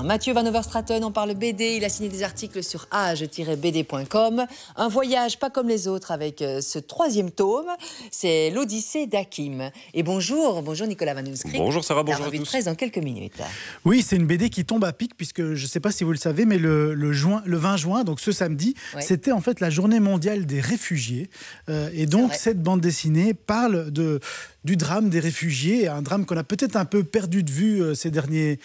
Mathieu Van Overstraten, on parle BD, il a signé des articles sur age-bd.com. Un voyage pas comme les autres avec ce 3e tome, c'est l'Odyssée d'Hakim. Et bonjour Nicolas Van Hulskrijk. Bonjour Sarah, bonjour la à revue de tous. presse dans quelques minutes. Oui, c'est une BD qui tombe à pic puisque, je ne sais pas si vous le savez, mais le 20 juin, donc ce samedi, c'était en fait la journée mondiale des réfugiés. Et donc cette bande dessinée parle du drame des réfugiés, un drame qu'on a peut-être un peu perdu de vue ces derniers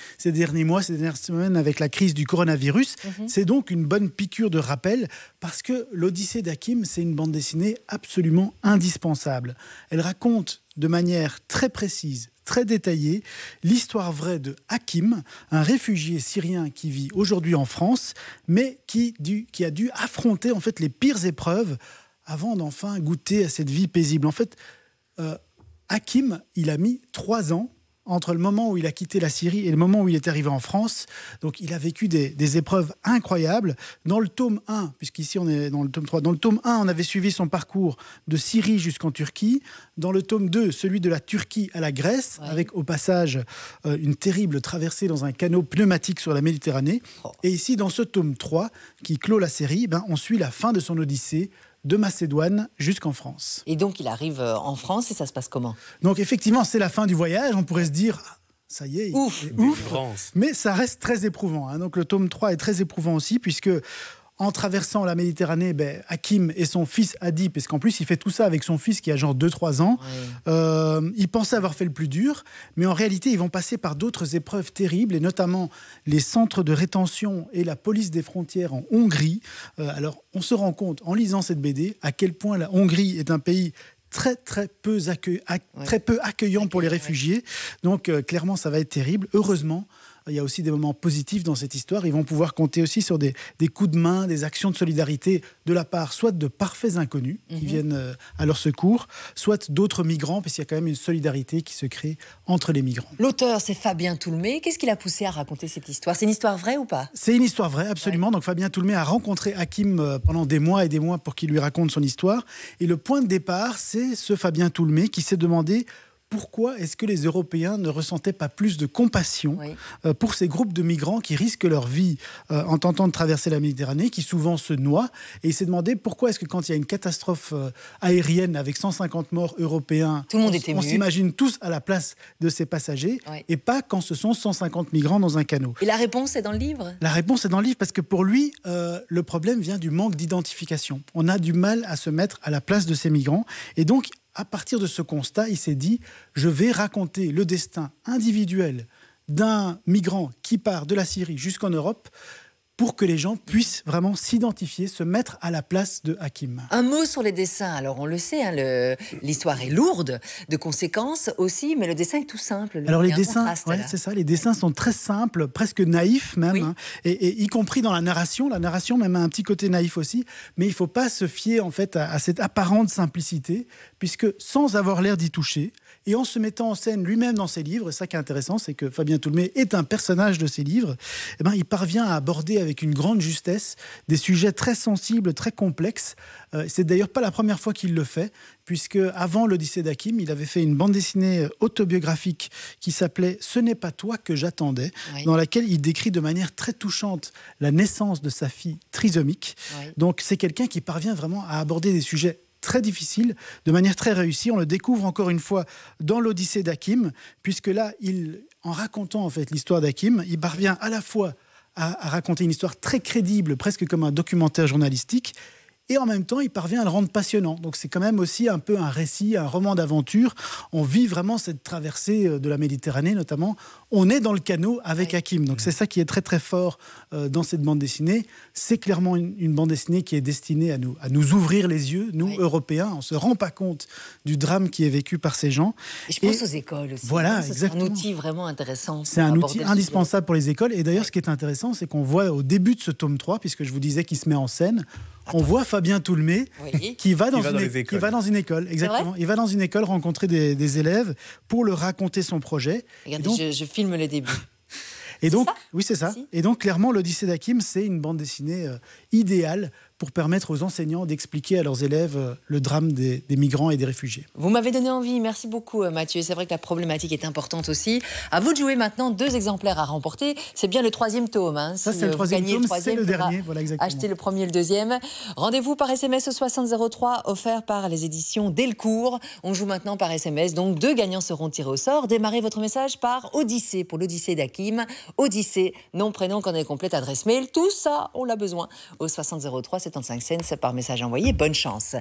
mois, ces dernières semaines avec la crise du coronavirus. C'est donc une bonne piqûre de rappel parce que l'Odyssée d'Hakim, c'est une bande dessinée absolument indispensable. Elle raconte de manière très précise, très détaillée, l'histoire vraie de Hakim, un réfugié syrien qui vit aujourd'hui en France, mais qui a dû affronter en fait les pires épreuves avant d'enfin goûter à cette vie paisible. En fait, Hakim, il a mis 3 ans entre le moment où il a quitté la Syrie et le moment où il est arrivé en France. Donc il a vécu des épreuves incroyables. Dans le tome 1, puisqu'ici on est dans le tome 3, dans le tome 1, on avait suivi son parcours de Syrie jusqu'en Turquie. Dans le tome 2, celui de la Turquie à la Grèce, avec au passage une terrible traversée dans un canot pneumatique sur la Méditerranée. Et ici, dans ce tome 3, qui clôt la série, on suit la fin de son Odyssée, de Macédoine jusqu'en France. Et donc il arrive en France et ça se passe comment? Donc effectivement, c'est la fin du voyage. On pourrait se dire, ça y est, ouf. Mais ça reste très éprouvant. Donc le tome 3 est très éprouvant aussi, puisque en traversant la Méditerranée, Hakim et son fils Hadi, parce qu'en plus il fait tout ça avec son fils qui a genre 2-3 ans, ils pensaient avoir fait le plus dur, mais en réalité ils vont passer par d'autres épreuves terribles, et notamment les centres de rétention et la police des frontières en Hongrie. Alors on se rend compte en lisant cette BD à quel point la Hongrie est un pays très peu accueillant pour les réfugiés. Donc clairement ça va être terrible. Heureusement, il y a aussi des moments positifs dans cette histoire. Ils vont pouvoir compter aussi sur des coups de main, des actions de solidarité de la part soit de parfaits inconnus qui viennent à leur secours, soit d'autres migrants, parce qu'il y a quand même une solidarité qui se crée entre les migrants. L'auteur, c'est Fabien Toulmé. Qu'est-ce qui l'a poussé à raconter cette histoire? C'est une histoire vraie ou pas? C'est une histoire vraie, absolument. Donc Fabien Toulmé a rencontré Hakim pendant des mois et des mois pour qu'il lui raconte son histoire. Et le point de départ, c'est ce Fabien Toulmé qui s'est demandé pourquoi est-ce que les Européens ne ressentaient pas plus de compassion pour ces groupes de migrants qui risquent leur vie en tentant de traverser la Méditerranée, qui souvent se noient. Et il s'est demandé pourquoi est-ce que quand il y a une catastrophe aérienne avec 150 morts européens, tout le monde est ému. On s'imagine tous à la place de ces passagers, et pas quand ce sont 150 migrants dans un canot. Et la réponse est dans le livre? La réponse est dans le livre parce que pour lui, le problème vient du manque d'identification. On a du mal à se mettre à la place de ces migrants. Et donc, à partir de ce constat, il s'est dit « Je vais raconter le destin individuel d'un migrant qui part de la Syrie jusqu'en Europe pour que les gens puissent vraiment s'identifier, se mettre à la place de Hakim. » Un mot sur les dessins. Alors on le sait, l'histoire est lourde de conséquences aussi, mais le dessin est tout simple. Alors les dessins, c'est ça, les dessins sont très simples, presque naïfs même, et y compris dans la narration. La narration même a un petit côté naïf aussi, mais il ne faut pas se fier en fait à cette apparente simplicité, puisque sans avoir l'air d'y toucher, et en se mettant en scène lui-même dans ses livres, ça qui est intéressant, c'est que Fabien Toulmé est un personnage de ses livres, il parvient à aborder avec une grande justesse des sujets très sensibles, très complexes. C'est d'ailleurs pas la première fois qu'il le fait, puisque avant l'Odyssée d'Hakim, il avait fait une bande dessinée autobiographique qui s'appelait « Ce n'est pas toi que j'attendais », dans laquelle il décrit de manière très touchante la naissance de sa fille trisomique. Donc c'est quelqu'un qui parvient vraiment à aborder des sujets très difficile, de manière très réussie. On le découvre encore une fois dans l'Odyssée d'Hakim, puisque là, en racontant en fait l'histoire d'Hakim, il parvient à la fois à raconter une histoire très crédible, presque comme un documentaire journalistique, et en même temps, il parvient à le rendre passionnant. Donc c'est quand même aussi un peu un récit, un roman d'aventure. On vit vraiment cette traversée de la Méditerranée, notamment. On est dans le canot avec Hakim. Donc c'est ça qui est très très fort dans cette bande dessinée. C'est clairement une bande dessinée qui est destinée à nous ouvrir les yeux, nous, Européens. On ne se rend pas compte du drame qui est vécu par ces gens. Et je pense aux écoles aussi. Voilà, c'est exactement. un outil vraiment intéressant. C'est un outil indispensable pour les écoles. Et d'ailleurs, ce qui est intéressant, c'est qu'on voit au début de ce tome 3, puisque je vous disais qu'il se met en scène, on voit Fabien Toulmé qui va dans une école. Exactement. Il va dans une école rencontrer des élèves pour leur raconter son projet. Regardez, donc, je filme le début. Et donc, oui, c'est ça. Et donc, clairement, l'Odyssée d'Hakim, c'est une bande dessinée idéale pour permettre aux enseignants d'expliquer à leurs élèves le drame des migrants et des réfugiés. Vous m'avez donné envie, merci beaucoup Mathieu. C'est vrai que la problématique est importante aussi. À vous de jouer maintenant, 2 exemplaires à remporter. C'est bien le 3e tome. Hein. Ça, c'est le 3e tome, c'est le dernier. Voilà, exactement. Achetez le premier et le 2e. Rendez-vous par SMS au 6003, offert par les éditions Delcourt. On joue maintenant par SMS, donc 2 gagnants seront tirés au sort. Démarrez votre message par Odyssée, pour l'Odyssée d'Hakim. Odyssée, nom, prénom, coordonnée complète, adresse mail. Tout ça, on l'a besoin. Au 6003, 75 cents par message envoyé. Bonne chance.